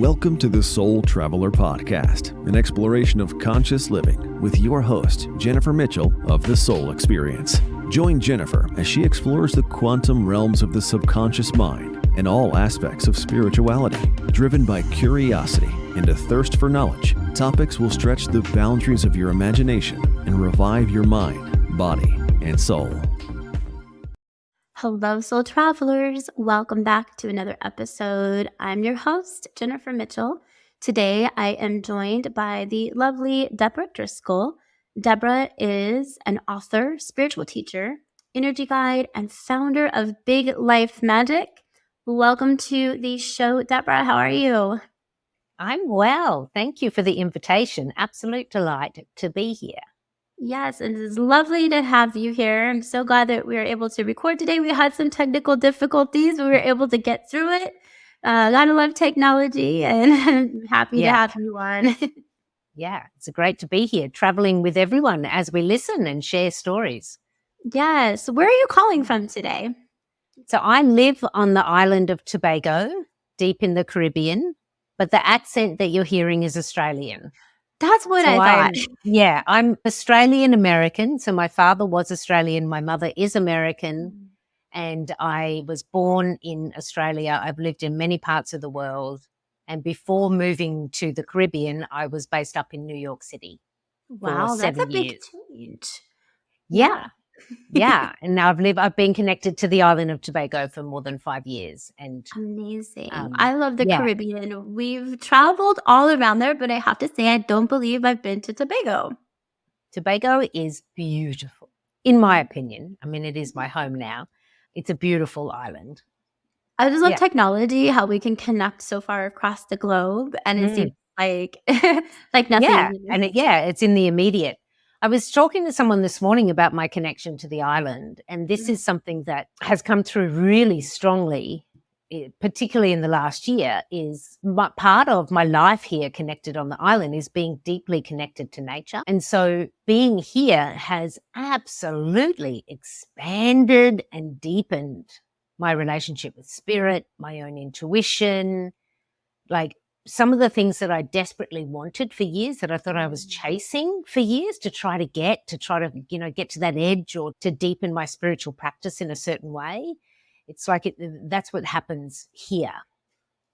Welcome to the Soul Traveler Podcast, an exploration of conscious living with your host, Jennifer Mitchell of The Soul Experience. Join Jennifer as she explores the quantum realms of the subconscious mind and all aspects of spirituality. Driven by curiosity and a thirst for knowledge, topics will stretch the boundaries of your imagination and revive your mind, body, and soul. Hello, Soul Travelers. Welcome back to another episode. I'm your host, Jennifer Mitchell. Today, I am joined by the lovely Debra Driscoll. Deborah is an author, spiritual teacher, energy guide, and founder of Big Life Magic. Welcome to the show, Deborah. How are you? I'm well. Thank you for the invitation. Absolute delight to be here. Yes, and it's lovely to have you here. I'm so glad that we were able to record today. We had some technical difficulties. We were able to get through it. Gotta love technology, and I'm happy to have you on. Yeah, it's great to be here, traveling with everyone as we listen and share stories. Yes. Where are you calling from today? So I live on the island of Tobago, deep in the Caribbean, but the accent that you're hearing is Australian. That's what I thought. I'm Australian-American. So my father was Australian, my mother is American, and I was born in Australia. I've lived in many parts of the world. And before moving to the Caribbean, I was based up in New York City. Wow, that's a big change. Yeah. And now I've been connected to the island of Tobago for more than 5 years. And amazing. I love the Caribbean. We've traveled all around there, but I have to say I don't believe I've been to Tobago. Tobago is beautiful, in my opinion. I mean, it is my home now. It's a beautiful island. I just love technology, how we can connect so far across the globe, and it seems like nothing. Yeah, and it's in the immediate. I was talking to someone this morning about my connection to the island, and this is something that has come through really strongly, particularly in the last year, is part of my life here connected on the island is being deeply connected to nature. And so being here has absolutely expanded and deepened my relationship with spirit, my own intuition, like some of the things that I desperately wanted for years, that I thought I was chasing for years to try to get to that edge or to deepen my spiritual practice in a certain way. It's like that's what happens here.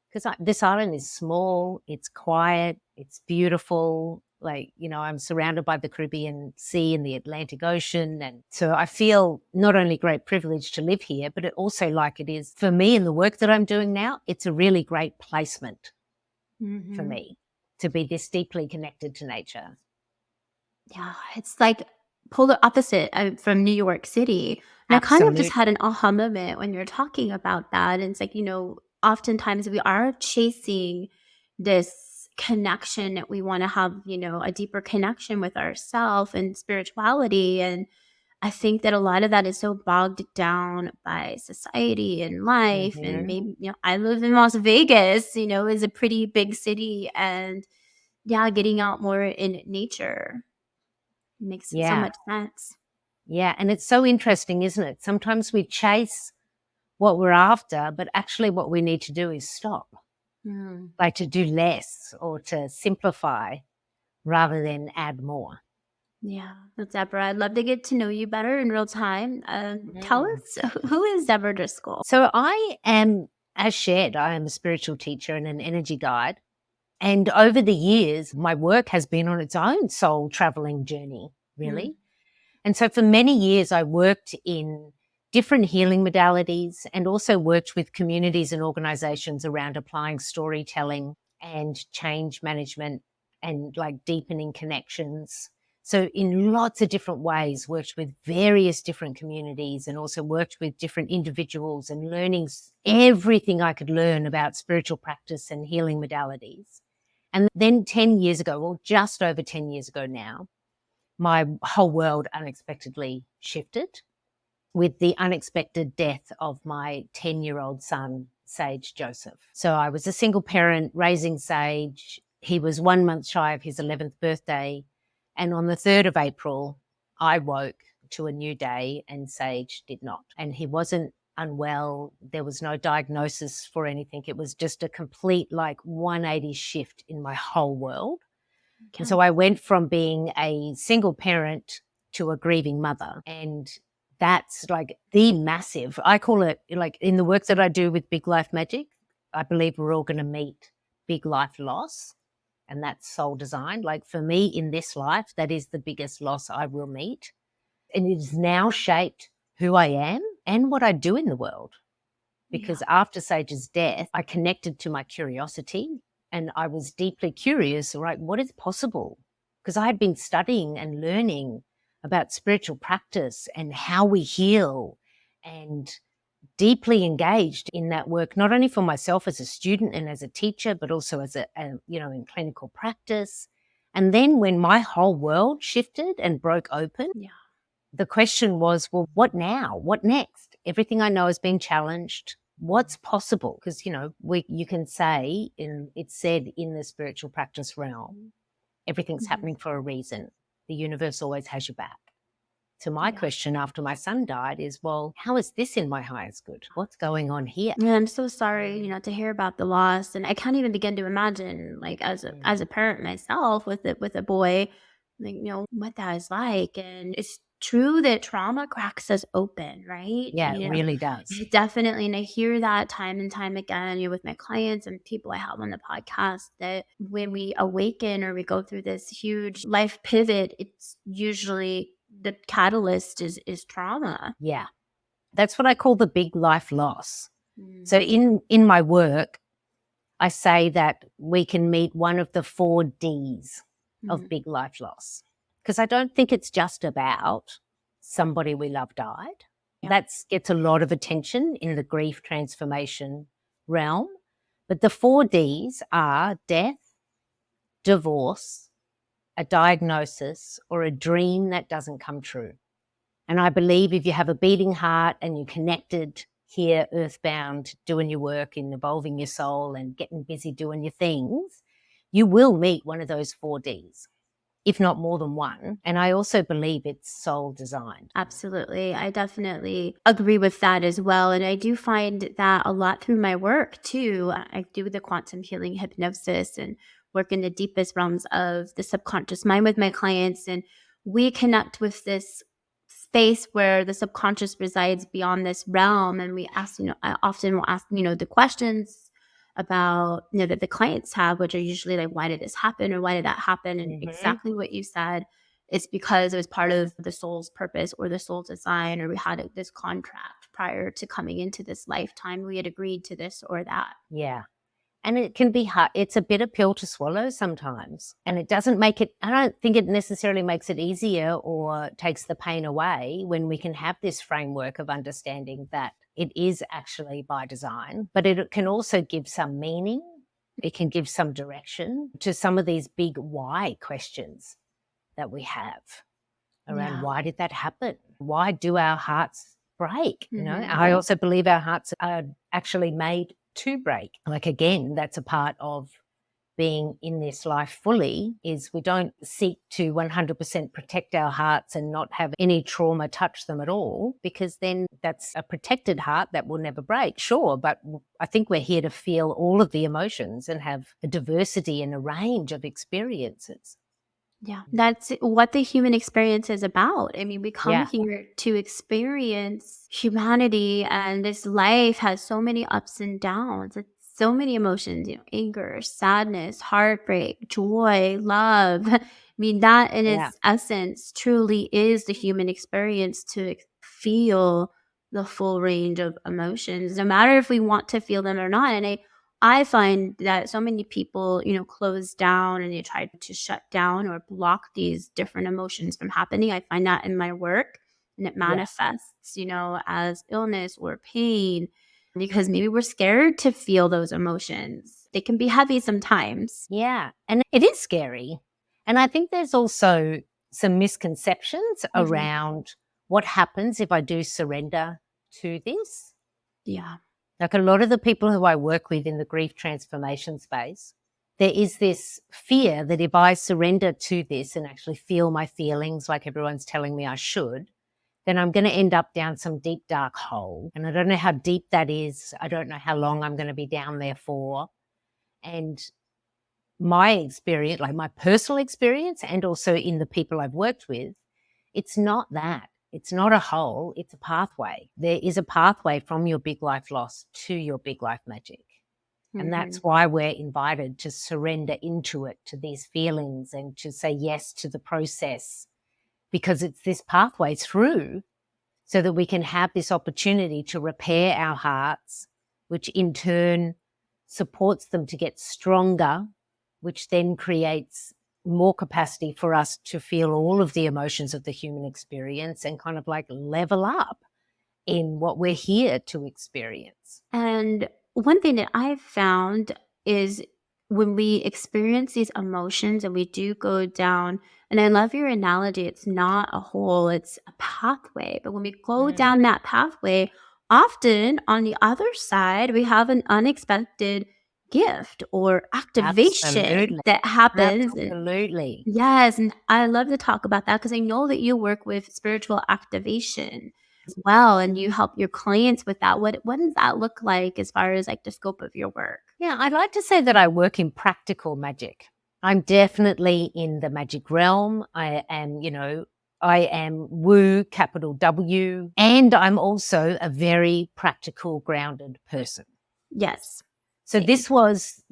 Because this island is small, it's quiet, it's beautiful. I'm surrounded by the Caribbean Sea and the Atlantic Ocean. And so I feel not only great privilege to live here, but it also, like it is for me in the work that I'm doing now, it's a really great placement for me to be this deeply connected to nature. Yeah, it's like polar opposite from New York City. And I kind of just had an aha moment when you're talking about that. And it's like, oftentimes we are chasing this connection that we want to have, a deeper connection with ourselves and spirituality. And I think that a lot of that is so bogged down by society and life. And maybe, I live in Las Vegas, is a pretty big city. And getting out more in nature makes so much sense. Yeah. And it's so interesting, isn't it? Sometimes we chase what we're after, but actually what we need to do is stop, like to do less or to simplify rather than add more. Yeah, that's Deborah. I'd love to get to know you better in real time. Tell us, who is Debra Driscoll? So I am, as shared, I am a spiritual teacher and an energy guide. And over the years, my work has been on its own soul traveling journey, really. And so for many years, I worked in different healing modalities and also worked with communities and organizations around applying storytelling and change management and like deepening connections. So in lots of different ways, worked with various different communities and also worked with different individuals and learning everything I could learn about spiritual practice and healing modalities. And then 10 years ago, or just over 10 years ago now, my whole world unexpectedly shifted with the unexpected death of my 10-year-old son, Sage Joseph. So I was a single parent raising Sage. He was 1 month shy of his 11th birthday. And on the 3rd of April, I woke to a new day and Sage did not. And he wasn't unwell. There was no diagnosis for anything. It was just a complete 180 shift in my whole world. Okay. And so I went from being a single parent to a grieving mother. And that's the massive, I call it, in the work that I do with Big Life Magic, I believe we're all going to meet big life loss. And that's soul design. For me in this life, that is the biggest loss I will meet. And it has now shaped who I am and what I do in the world. Because after Sage's death, I connected to my curiosity and I was deeply curious, what is possible? Because I had been studying and learning about spiritual practice and how we heal, and deeply engaged in that work, not only for myself as a student and as a teacher, but also as in clinical practice. And then when my whole world shifted and broke open, the question was, well, what now? What next? Everything I know has been challenged. What's possible? Because, you can say, it's said in the spiritual practice realm, everything's happening for a reason. The universe always has your back. So my question after my son died is, well, how is this in my highest good? What's going on here? Yeah, I'm so sorry, to hear about the loss, and I can't even begin to imagine, as a parent myself with a boy, what that is like. And it's true that trauma cracks us open, right? Yeah, it really does. Definitely, and I hear that time and time again, with my clients and people I have on the podcast, that when we awaken or we go through this huge life pivot, it's usually the catalyst is trauma. Yeah. That's what I call the big life loss. So in my work, I say that we can meet one of the 4 Ds of big life loss. Because I don't think it's just about somebody we love died. That gets a lot of attention in the grief transformation realm. But the 4 Ds are death, divorce, a diagnosis, or a dream that doesn't come true. And I believe if you have a beating heart and you're connected here, earthbound, doing your work and evolving your soul and getting busy doing your things, you will meet one of those 4 Ds, if not more than one. And I also believe it's soul designed. Absolutely. I definitely agree with that as well. And I do find that a lot through my work too. I do the quantum healing hypnosis and work in the deepest realms of the subconscious mind with my clients. And we connect with this space where the subconscious resides beyond this realm. And we ask, I often will ask, the questions about, that the clients have, which are usually why did this happen? Or why did that happen? And exactly what you said, it's because it was part of the soul's purpose or the soul design, or we had this contract prior to coming into this lifetime. We had agreed to this or that. Yeah. And it can be hard. It's a bitter pill to swallow sometimes. And it doesn't make it, I don't think it necessarily makes it easier or takes the pain away when we can have this framework of understanding that it is actually by design, but it can also give some meaning. It can give some direction to some of these big why questions that we have around why did that happen? Why do our hearts break? I also believe our hearts are actually made to break. Again, that's a part of being in this life fully, is we don't seek to 100% protect our hearts and not have any trauma touch them at all, because then that's a protected heart that will never break. Sure, but I think we're here to feel all of the emotions and have a diversity and a range of experiences. Yeah, that's what the human experience is about. I mean, we come here to experience humanity, and this life has so many ups and downs. It's so many emotions, anger, sadness, heartbreak, joy, love. I mean, that in its essence truly is the human experience, to feel the full range of emotions, no matter if we want to feel them or not. And I find that so many people, close down and they try to shut down or block these different emotions from happening. I find that in my work, and it manifests, as illness or pain, because maybe we're scared to feel those emotions. They can be heavy sometimes. Yeah, and it is scary. And I think there's also some misconceptions around what happens if I do surrender to this. Yeah. A lot of the people who I work with in the grief transformation space, there is this fear that if I surrender to this and actually feel my feelings like everyone's telling me I should, then I'm going to end up down some deep, dark hole. And I don't know how deep that is. I don't know how long I'm going to be down there for. And my experience, like my personal experience, and also in the people I've worked with, it's not that. It's not a hole. It's a pathway. There is a pathway from your big life loss to your big life magic. And that's why we're invited to surrender into it, to these feelings, and to say yes to the process, because it's this pathway through so that we can have this opportunity to repair our hearts, which in turn supports them to get stronger, which then creates more capacity for us to feel all of the emotions of the human experience and kind of like level up in what we're here to experience. And one thing that I've found is when we experience these emotions and we do go down, and I love your analogy, it's not a hole, it's a pathway. But when we go down that pathway, often on the other side, we have an unexpected gift or activation Absolutely. that happens. Absolutely. Yes, and I love to talk about that because I know that you work with spiritual activation as well, and you help your clients with that. What does that look like as far as like the scope of your work? Yeah, I'd like to say that I work in practical magic. I'm definitely in the magic realm. I am woo, capital W, and I'm also a very practical, grounded person. Yes. So this was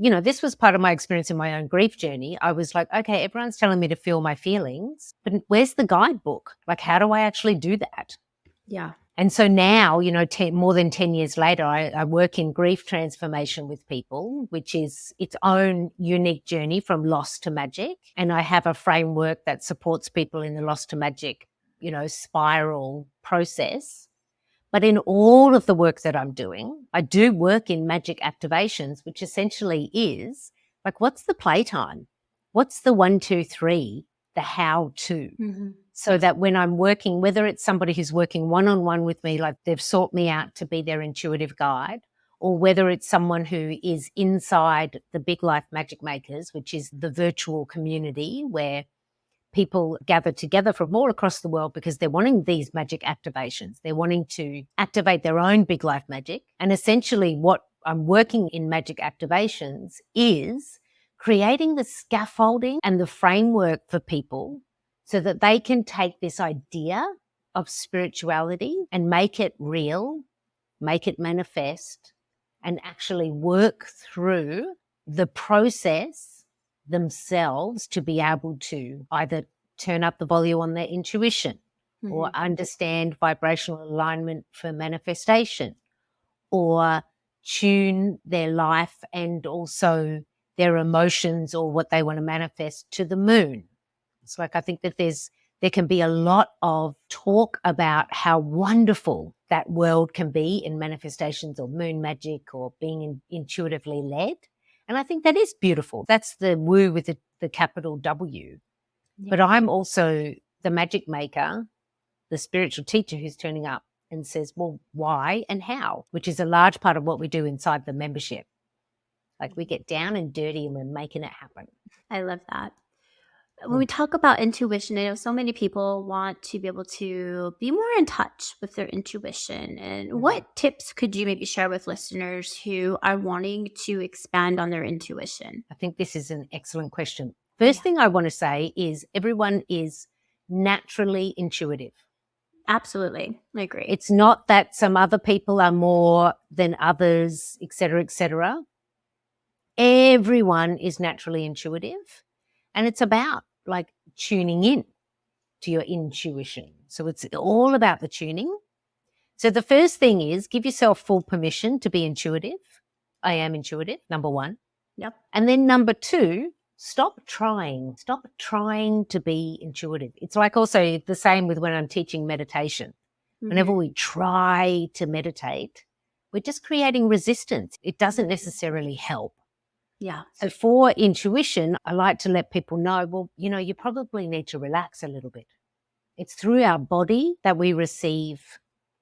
part of my experience in my own grief journey. I was like, okay, everyone's telling me to feel my feelings, but where's the guidebook? Like, how do I actually do that? Yeah. And so now, more than 10 years later, I work in grief transformation with people, which is its own unique journey from loss to magic. And I have a framework that supports people in the loss to magic, spiral process. But in all of the work that I'm doing, I do work in magic activations, which essentially is like, what's the playtime? What's the 1, 2, 3, the how to? Mm-hmm. So that when I'm working, whether it's somebody who's working one-on-one with me, like they've sought me out to be their intuitive guide, or whether it's someone who is inside the Big Life Magic Makers, which is the virtual community where people gather together from all across the world because they're wanting these magic activations. They're wanting to activate their own big life magic. And essentially what I'm working in magic activations is creating the scaffolding and the framework for people so that they can take this idea of spirituality and make it real, make it manifest, and actually work through the process themselves to be able to either turn up the volume on their intuition or understand vibrational alignment for manifestation, or tune their life and also their emotions or what they want to manifest to the moon. It's like, I think that there can be a lot of talk about how wonderful that world can be in manifestations or moon magic or being intuitively led. And I think that is beautiful. That's the woo with the capital W. Yeah. But I'm also the magic maker, the spiritual teacher who's turning up and says, well, why and how, which is a large part of what we do inside the membership. Like, we get down and dirty and we're making it happen. I love that. When we talk about intuition, I know so many people want to be able to be more in touch with their intuition. And what tips could you maybe share with listeners who are wanting to expand on their intuition? I think this is an excellent question. First thing I want to say is everyone is naturally intuitive. Absolutely. I agree. It's not that some other people are more than others, et cetera, et cetera. Everyone is naturally intuitive. And it's about like tuning in to your intuition. So it's all about the tuning. So the first thing is give yourself full permission to be intuitive. I am intuitive, number one. Yep. And then number two, stop trying. Stop trying to be intuitive. It's like also the same with when I'm teaching meditation. Whenever we try to meditate, we're just creating resistance. It doesn't necessarily help. Yeah. So for intuition, I like to let people know, well, you probably need to relax a little bit. It's through our body that we receive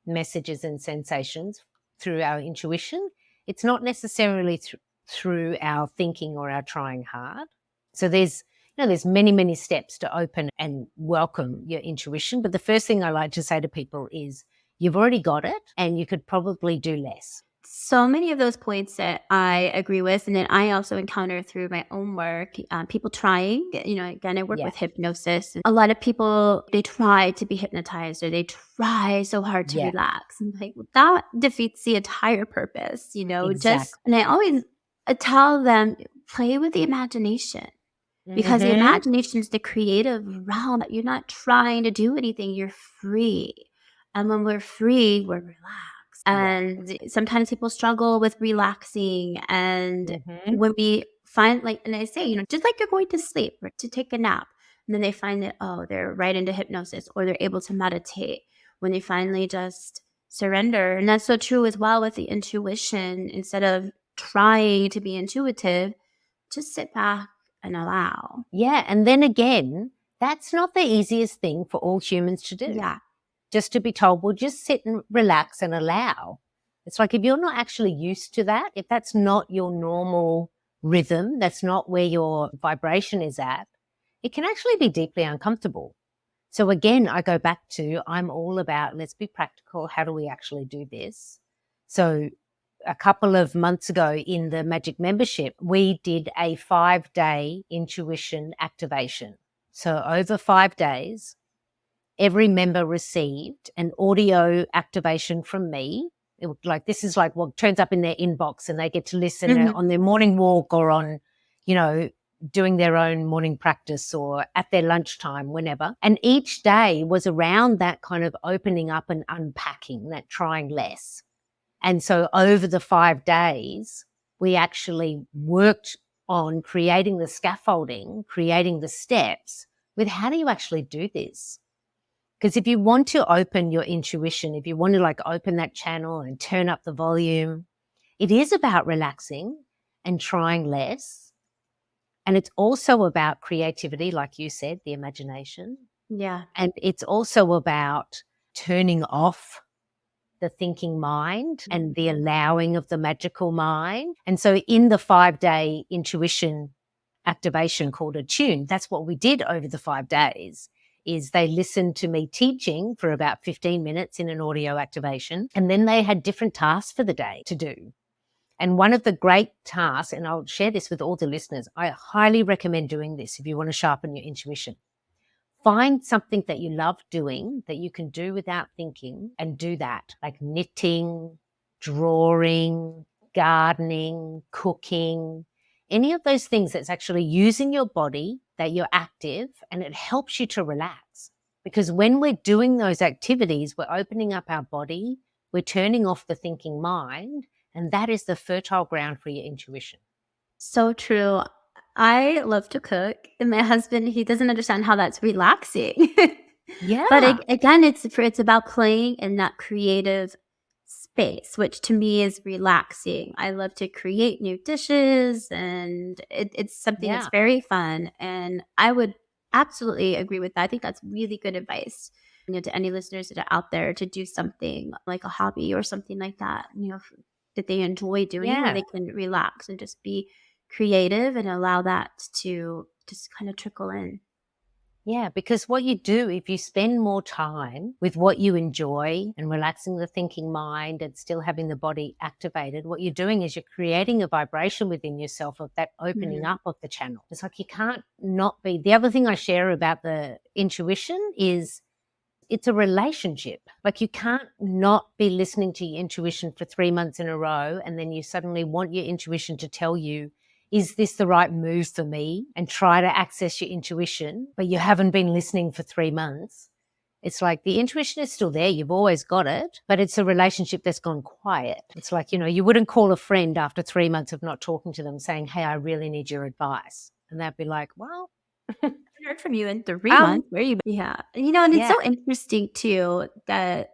messages and sensations through our intuition. It's not necessarily through our thinking or our trying hard. So there's, Now, there's many, many steps to open and welcome your intuition. But the first thing I like to say to people is you've already got it and you could probably do less. So many of those points that I agree with, and then I also encounter through my own work, people trying, again, I work with hypnosis. And a lot of people, they try to be hypnotized or they try so hard to relax. I'm like, well, that defeats the entire purpose, and I always tell them, play with the imagination. Because the imagination is the creative realm. You're not trying to do anything. You're free. And when we're free, we're relaxed. And sometimes people struggle with relaxing. And when we find, and I say, just like you're going to sleep or to take a nap, and then they find that, they're right into hypnosis or they're able to meditate when they finally just surrender. And that's so true as well with the intuition. Instead of trying to be intuitive, just sit back and allow. Yeah. And then again, that's not the easiest thing for all humans to do. Yeah. Just to be told, well, just sit and relax and allow. It's like if you're not actually used to that, if that's not your normal rhythm, that's not where your vibration is at, it can actually be deeply uncomfortable. So again, I go back to, I'm all about, let's be practical. How do we actually do this? So a couple of months ago in the Magic membership, we did a 5-day intuition activation. So over 5 days, every member received an audio activation from me. This is like what turns up in their inbox, and they get to listen on their morning walk or on, doing their own morning practice or at their lunchtime, whenever. And each day was around that kind of opening up and unpacking, that trying less. And so over the 5 days, we actually worked on creating the scaffolding, creating the steps with how do you actually do this? Because if you want to open your intuition, if you want to open that channel and turn up the volume, it is about relaxing and trying less. And it's also about creativity, like you said, the imagination. Yeah. And it's also about turning off the thinking mind and the allowing of the magical mind. And so in the 5-day intuition activation called Attune, that's what we did over the 5 days. Is they listened to me teaching for about 15 minutes in an audio activation, and then they had different tasks for the day to do. And one of the great tasks, and I'll share this with all the listeners, I highly recommend doing this if you want to sharpen your intuition. Find something that you love doing that you can do without thinking and do that, like knitting, drawing, gardening, cooking, any of those things that's actually using your body, that you're active, and it helps you to relax. Because when we're doing those activities, we're opening up our body, we're turning off the thinking mind, and that is the fertile ground for your intuition. So true. I love to cook, and my husband, he doesn't understand how that's relaxing. Yeah. But again, it's about playing in that creative space, which to me is relaxing. I love to create new dishes, and it's something that's very fun. And I would absolutely agree with that. I think that's really good advice, to any listeners that are out there to do something like a hobby or something like that, that they enjoy doing, where they can relax and just be creative and allow that to just kind of trickle in. Yeah, because what you do, if you spend more time with what you enjoy and relaxing the thinking mind and still having the body activated, what you're doing is you're creating a vibration within yourself of that opening up of the channel. It's like you can't not be. The other thing I share about the intuition is it's a relationship. Like you can't not be listening to your intuition for 3 months in a row, and then you suddenly want your intuition to tell you, is this the right move for me? And try to access your intuition, but you haven't been listening for 3 months. It's like the intuition is still there. You've always got it, but it's a relationship that's gone quiet. It's like, you wouldn't call a friend after 3 months of not talking to them saying, hey, I really need your advice. And they'd be like, well, I heard from you in 3 months. Where are you? Yeah. And it's so interesting too that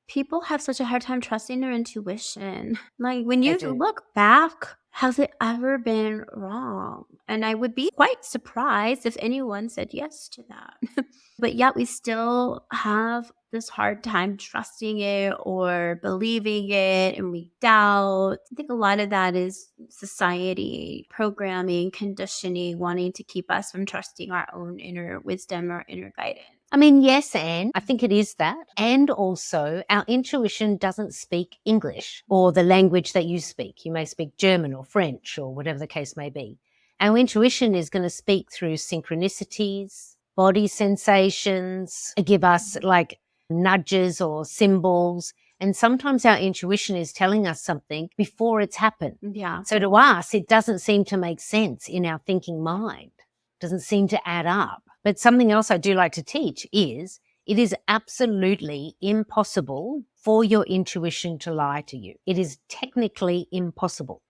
people have such a hard time trusting their intuition. Like when you look back Has it ever been wrong? And I would be quite surprised if anyone said yes to that. But yet we still have this hard time trusting it or believing it, and we doubt. I think a lot of that is society, programming, conditioning, wanting to keep us from trusting our own inner wisdom or inner guidance. I mean, yes, and I think it is that. And also, our intuition doesn't speak English or the language that you speak. You may speak German or French or whatever the case may be. Our intuition is going to speak through synchronicities, body sensations, give us like nudges or symbols. And sometimes our intuition is telling us something before it's happened. Yeah. So to us, it doesn't seem to make sense in our thinking mind. It doesn't seem to add up. But something else I do like to teach is it is absolutely impossible for your intuition to lie to you. It is technically impossible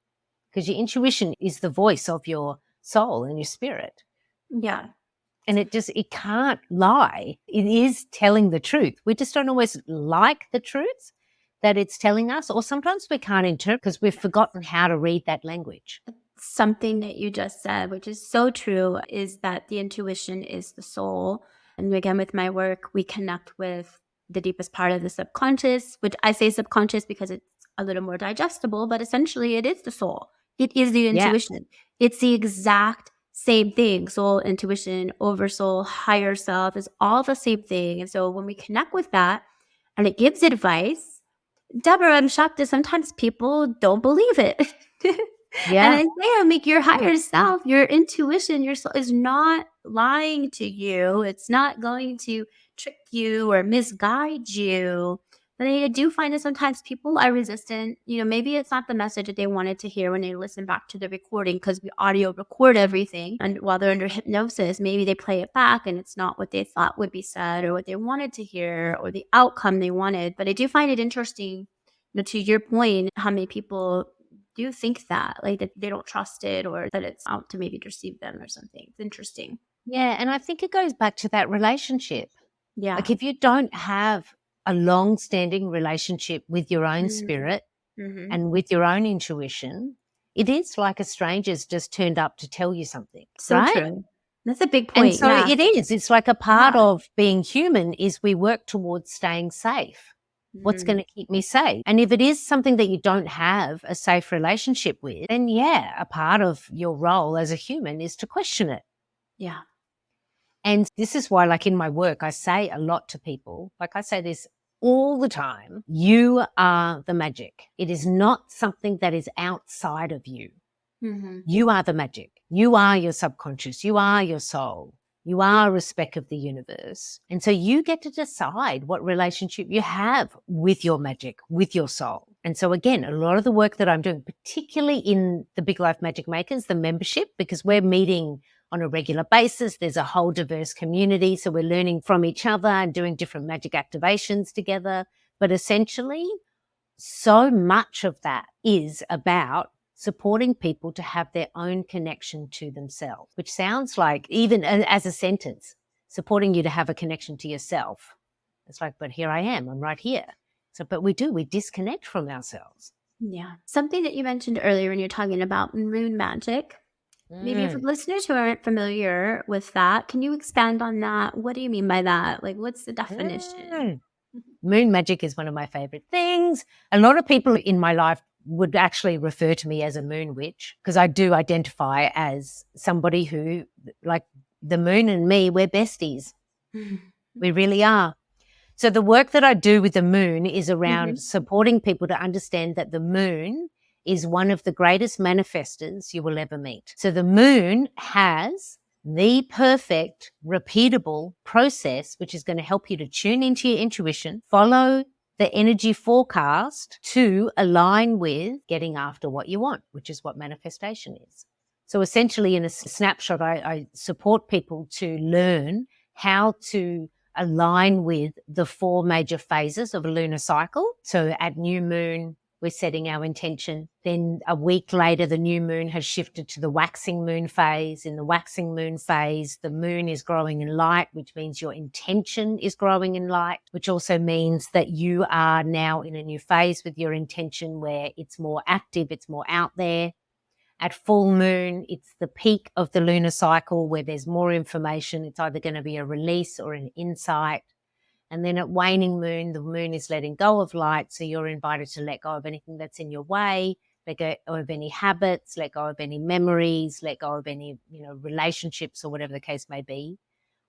because your intuition is the voice of your soul and your spirit. Yeah. And it can't lie. It is telling the truth. We just don't always like the truth that it's telling us, or sometimes we can't interpret because we've forgotten how to read that language. Something that you just said, which is so true, is that the intuition is the soul. And again, with my work, we connect with the deepest part of the subconscious, which I say subconscious because it's a little more digestible, but essentially it is the soul. It is the intuition. Yeah. It's the exact same thing. Soul, intuition, oversoul, higher self is all the same thing. And so when we connect with that and it gives advice, Deborah, I'm shocked that sometimes people don't believe it. Yeah. And I say, like, your higher self, your intuition, your soul is not lying to you. It's not going to trick you or misguide you. But I do find that sometimes people are resistant. Maybe it's not the message that they wanted to hear when they listen back to the recording, because we audio record everything. And while they're under hypnosis, maybe they play it back and it's not what they thought would be said or what they wanted to hear or the outcome they wanted. But I do find it interesting, to your point, how many people do think that, like, that they don't trust it or that it's out to maybe deceive them or something. It's interesting. Yeah. And I think it goes back to that relationship. Yeah. Like if you don't have a long-standing relationship with your own spirit and with your own intuition, it is like a stranger's just turned up to tell you something. So right? True. That's a big point. And so yeah. it is. It's like a part of being human is we work towards staying safe. What's going to keep me safe? And if it is something that you don't have a safe relationship with, then yeah, a part of your role as a human is to question it. Yeah. And this is why, like in my work, I say a lot to people, like I say this all the time, you are the magic. It is not something that is outside of you. You are the magic. You are your subconscious. You are your soul. You are a speck of the universe. And so you get to decide what relationship you have with your magic, with your soul. And so again, a lot of the work that I'm doing, particularly in the Big Life Magic Makers, the membership, because we're meeting on a regular basis. There's a whole diverse community. So we're learning from each other and doing different magic activations together. But essentially, so much of that is about supporting people to have their own connection to themselves, which sounds like, even as a sentence, supporting you to have a connection to yourself. It's like, but here I am, I'm right here. So, but we disconnect from ourselves. Yeah. Something that you mentioned earlier when you're talking about moon magic, maybe for listeners who aren't familiar with that, can you expand on that? What do you mean by that? Like, what's the definition? Moon magic is one of my favorite things. A lot of people in my life would actually refer to me as a moon witch because I do identify as somebody who, like the moon and me, we're besties. We really are. So the work that I do with the moon is around supporting people to understand that the moon is one of the greatest manifestors you will ever meet. So the moon has the perfect, repeatable process, which is going to help you to tune into your intuition, follow the energy forecast to align with getting after what you want, which is what manifestation is. So essentially, in a snapshot, I support people to learn how to align with the 4 major phases of a lunar cycle. So at new moon, we're setting our intention. Then a week later, the new moon has shifted to the waxing moon phase. In the waxing moon phase, the moon is growing in light, which means your intention is growing in light, which also means that you are now in a new phase with your intention where it's more active, it's more out there. At full moon, it's the peak of the lunar cycle where there's more information. It's either going to be a release or an insight. And then at waning moon, the moon is letting go of light. So you're invited to let go of anything that's in your way, let go of any habits, let go of any memories, let go of any, relationships or whatever the case may be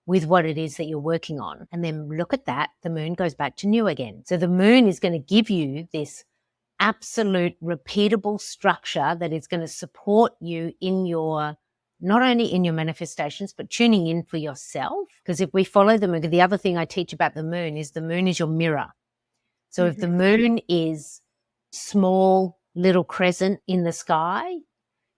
with what it is that you're working on. And then look at that. The moon goes back to new again. So the moon is going to give you this absolute repeatable structure that is going to support you in your, not only in your manifestations, but tuning in for yourself. Because if we follow the other thing I teach about the moon is your mirror. So if the moon is small, little crescent in the sky,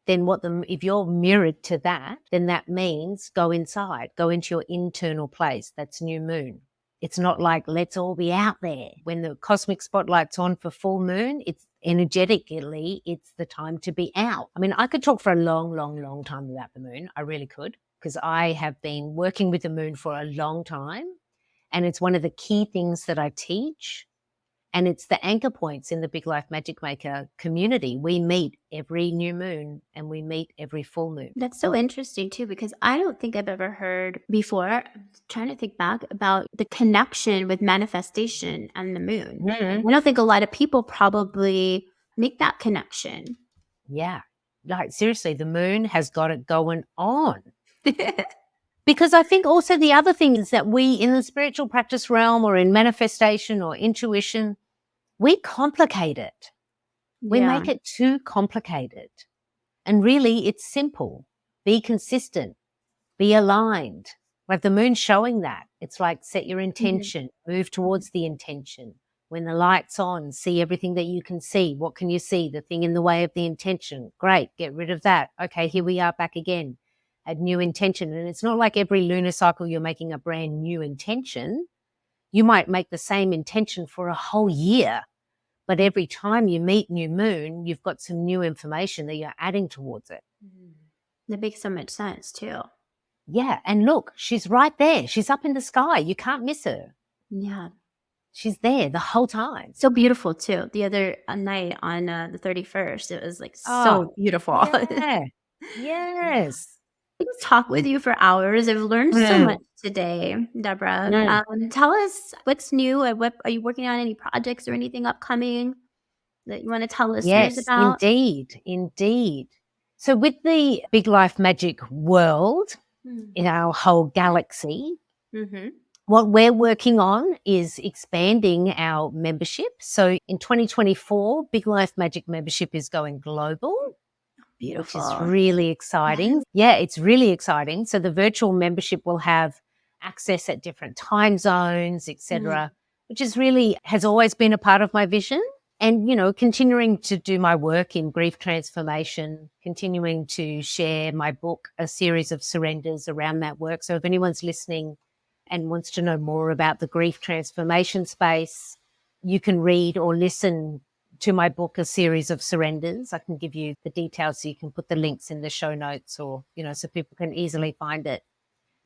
then if you're mirrored to that, then that means go inside, go into your internal place. That's new moon. It's not like let's all be out there. When the cosmic spotlight's on for full moon, it's energetically, it's the time to be out. I mean, I could talk for a long, long, long time about the moon. I really could, because I have been working with the moon for a long time. And it's one of the key things that I teach. And it's the anchor points in the Big Life Magic Maker community. We meet every new moon and we meet every full moon. That's so interesting too, because I don't think I've ever heard before, I'm trying to think back, about the connection with manifestation and the moon. I don't think a lot of people probably make that connection. Yeah. Like seriously, the moon has got it going on. Because I think also the other thing is that we in the spiritual practice realm or in manifestation or intuition, we complicate it. We make it too complicated. And really it's simple. Be consistent. Be aligned. Like the moon's showing that. It's like set your intention, move towards the intention. When the light's on, see everything that you can see. What can you see? The thing in the way of the intention. Great, get rid of that. Okay, here we are back again. A new intention. And it's not like every lunar cycle you're making a brand new intention. You might make the same intention for a whole year, but every time you meet new moon, you've got some new information that you're adding towards it. That makes so much sense too. Yeah. And look, she's right there. She's up in the sky. You can't miss her. Yeah. She's there the whole time. So beautiful too. The other night on the 31st, it was like so beautiful. Yeah. Yes. I could talk with you for hours. I've learned so much today, Deborah. Tell us what's new. What are you working on? Any projects or anything upcoming that you want to tell listeners about? Indeed. So with the Big Life Magic world in our whole galaxy, what we're working on is expanding our membership. So in 2024, Big Life Magic membership is going global. Beautiful. Which is really exciting. Yeah, it's really exciting. So the virtual membership will have access at different time zones, etc., which is really has always been a part of my vision. And, continuing to do my work in grief transformation, continuing to share my book, A Series of Surrenders, around that work. So if anyone's listening and wants to know more about the grief transformation space, you can read or listen to my book, A Series of Surrenders. I can give you the details so you can put the links in the show notes or, so people can easily find it.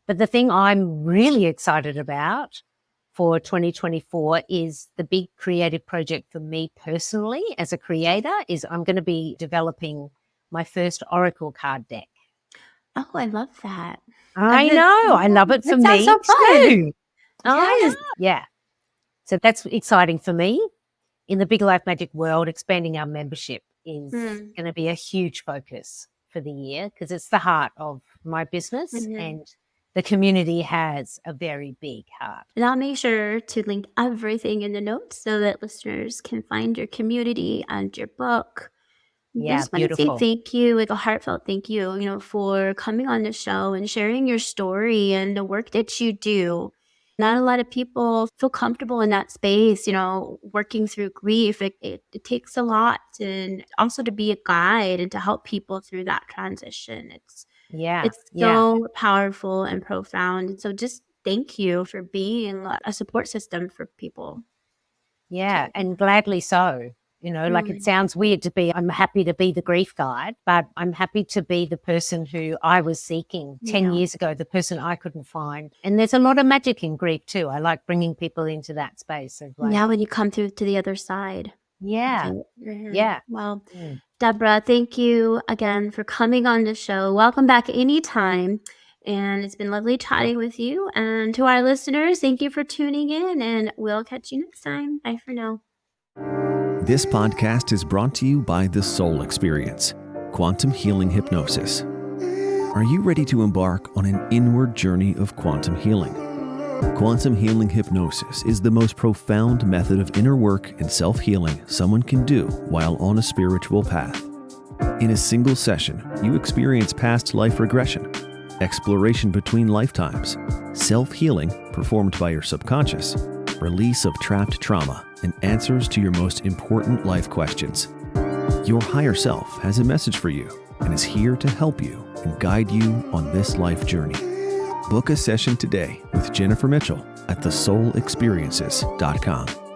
But the thing I'm really excited about for 2024 is the big creative project for me personally as a creator is I'm going to be developing my first Oracle card deck. Oh, I love that. I know. I love it for me so too. Yeah. So that's exciting for me. In the Big Life Magic world, expanding our membership is going to be a huge focus for the year because it's the heart of my business and the community has a very big heart. And I'll make sure to link everything in the notes so that listeners can find your community and your book. Yeah, I just want to say thank you, like a heartfelt thank you, for coming on the show and sharing your story and the work that you do. Not a lot of people feel comfortable in that space, working through grief. It takes a lot, and also to be a guide and to help people through that transition. It's so powerful and profound. And so just thank you for being a support system for people. Yeah, and gladly so. Like it sounds weird to be, I'm happy to be the grief guide, but I'm happy to be the person who I was seeking 10 years ago, the person I couldn't find. And there's a lot of magic in grief too. I like bringing people into that space. Of when you come through to the other side. Yeah. Yeah. Yeah. Well, Mm. Deborah, thank you again for coming on the show. Welcome back anytime. And it's been lovely chatting with you. And to our listeners, thank you for tuning in, and we'll catch you next time. Bye for now. This podcast is brought to you by The Soul Experience, Quantum Healing Hypnosis. Are you ready to embark on an inward journey of quantum healing? Quantum healing hypnosis is the most profound method of inner work and self-healing someone can do while on a spiritual path. In a single session, you experience past life regression, exploration between lifetimes, self-healing performed by your subconscious, release of trapped trauma, and answers to your most important life questions. Your higher self has a message for you and is here to help you and guide you on this life journey. Book a session today with Jennifer Mitchell at thesoulexperiences.com.